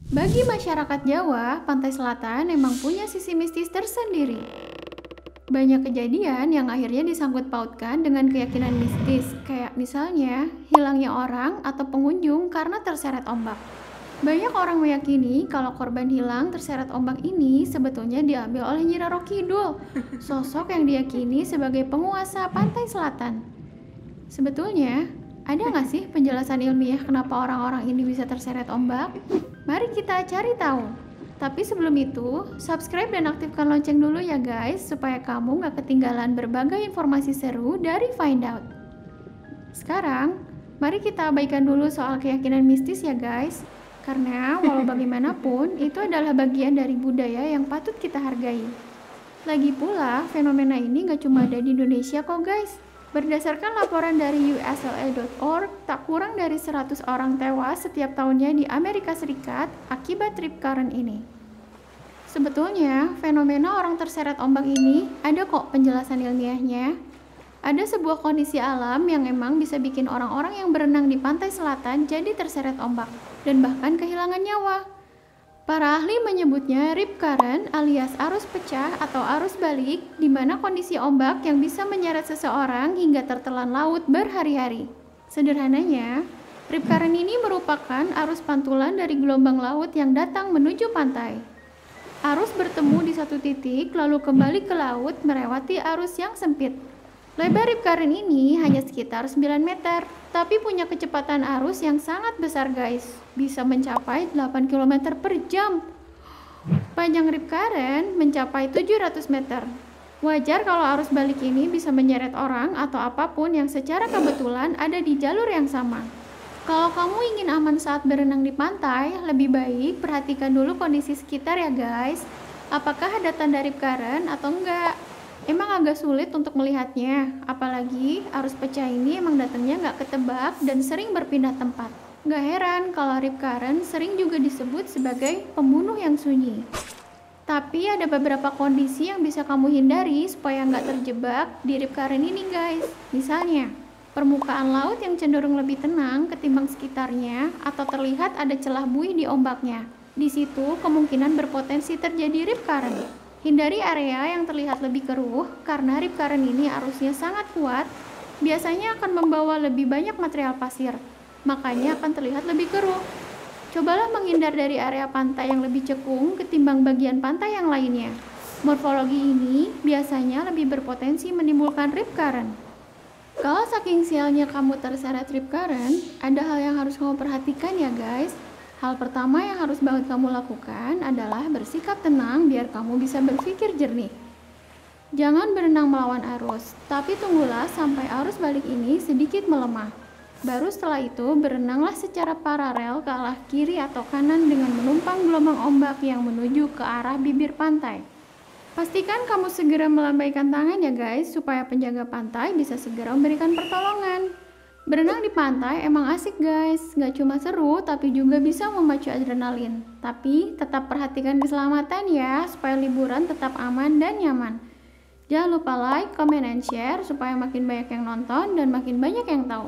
Bagi masyarakat Jawa, pantai selatan memang punya sisi mistis tersendiri. Banyak kejadian yang akhirnya disangkut pautkan dengan keyakinan mistis, kayak misalnya hilangnya orang atau pengunjung karena terseret ombak. Banyak orang meyakini kalau korban hilang terseret ombak ini sebetulnya diambil oleh Nyi Roro Kidul, sosok yang diyakini sebagai penguasa pantai selatan. Sebetulnya, ada nggak sih penjelasan ilmiah kenapa orang-orang ini bisa terseret ombak? Mari kita cari tahu. Tapi sebelum itu, subscribe dan aktifkan lonceng dulu ya guys, supaya kamu nggak ketinggalan berbagai informasi seru dari Find Out. Sekarang, mari kita abaikan dulu soal keyakinan mistis ya guys, karena walau bagaimanapun, itu adalah bagian dari budaya yang patut kita hargai. Lagi pula, fenomena ini nggak cuma ada di Indonesia kok guys. Berdasarkan laporan dari USLA.org, tak kurang dari 100 orang tewas setiap tahunnya di Amerika Serikat akibat rip current ini. Sebetulnya, fenomena orang terseret ombak ini ada kok penjelasan ilmiahnya. Ada sebuah kondisi alam yang emang bisa bikin orang-orang yang berenang di pantai selatan jadi terseret ombak dan bahkan kehilangan nyawa. Para ahli menyebutnya rip current alias arus pecah atau arus balik, di mana kondisi ombak yang bisa menyeret seseorang hingga tertelan laut berhari-hari. Sederhananya, rip current ini merupakan arus pantulan dari gelombang laut yang datang menuju pantai. Arus bertemu di satu titik lalu kembali ke laut melewati arus yang sempit. Lebar rip current ini hanya sekitar 9 meter, tapi punya kecepatan arus yang sangat besar guys, bisa mencapai 8 km per jam. Panjang rip current mencapai 700 meter. Wajar kalau arus balik ini bisa menyeret orang atau apapun yang secara kebetulan ada di jalur yang sama. Kalau kamu ingin aman saat berenang di pantai, lebih baik perhatikan dulu kondisi sekitar ya guys. Apakah ada tanda rip current atau enggak? Emang agak sulit untuk melihatnya, apalagi arus pecah ini emang datangnya nggak ketebak dan sering berpindah tempat. Nggak heran kalau rip current sering juga disebut sebagai pembunuh yang sunyi. Tapi ada beberapa kondisi yang bisa kamu hindari supaya nggak terjebak di rip current ini guys. Misalnya, permukaan laut yang cenderung lebih tenang ketimbang sekitarnya atau terlihat ada celah buih di ombaknya. Di situ kemungkinan berpotensi terjadi rip current. Hindari area yang terlihat lebih keruh karena rip current ini arusnya sangat kuat, biasanya akan membawa lebih banyak material pasir, makanya akan terlihat lebih keruh. Cobalah menghindar dari area pantai yang lebih cekung ketimbang bagian pantai yang lainnya. Morfologi ini biasanya lebih berpotensi menimbulkan rip current. Kalau saking sialnya kamu terseret rip current, ada hal yang harus kamu perhatikan ya guys. Hal pertama yang harus banget kamu lakukan adalah bersikap tenang biar kamu bisa berpikir jernih. Jangan berenang melawan arus, tapi tunggulah sampai arus balik ini sedikit melemah. Baru setelah itu berenanglah secara paralel ke arah kiri atau kanan dengan menumpang gelombang ombak yang menuju ke arah bibir pantai. Pastikan kamu segera melambaikan tangan ya guys, supaya penjaga pantai bisa segera memberikan pertolongan. Berenang di pantai emang asik guys, gak cuma seru tapi juga bisa memacu adrenalin. Tapi tetap perhatikan keselamatan ya, supaya liburan tetap aman dan nyaman. Jangan lupa like, comment, and share supaya makin banyak yang nonton dan makin banyak yang tahu.